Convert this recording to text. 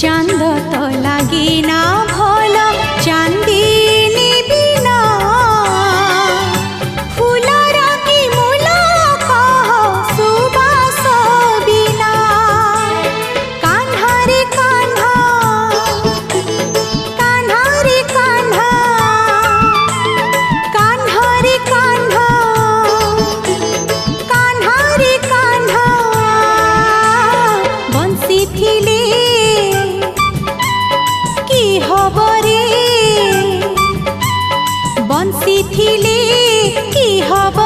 चांद तो लागे ना भल चांदिनी बिना फूलर की मूल कह सुबास बिना कान्हा रे कान्हा कान्हा रे कान्हा कान्हा रे कान्हा कान्हा रे कान्हा बंसी थिले बंसी थिले की हब